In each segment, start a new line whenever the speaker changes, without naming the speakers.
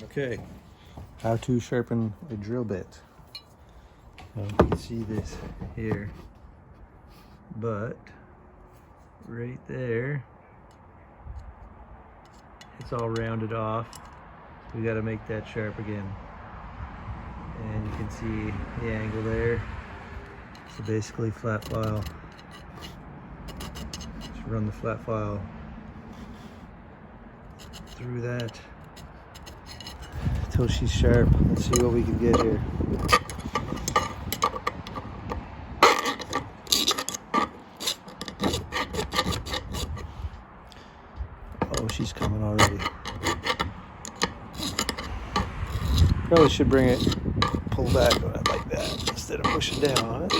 Okay, how to sharpen a drill bit. You can see this here, but right there, it's all rounded off. We got to make that sharp again. And you can see the angle there. So basically flat file. Just run the flat file through that until she's sharp. Let's see what we can get here. Oh, she's coming already. Probably should bring it, pull back on it like that instead of pushing down on it.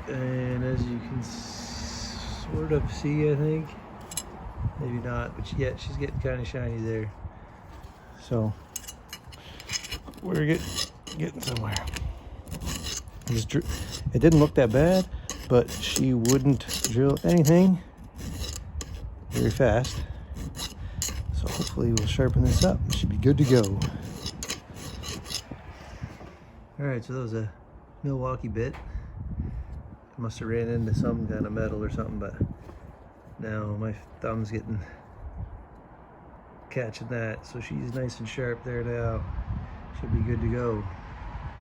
And as you can sort of see, I think, maybe not, but yeah, she's getting kind of shiny there. So we're getting somewhere. It didn't look that bad, but she wouldn't drill anything very fast. So hopefully we'll sharpen this up. It should be good to go. All right, so that was a Milwaukee bit. Must have ran into some kind of metal or something, but now my thumb's catching that. So she's nice and sharp there now. Should be good to go.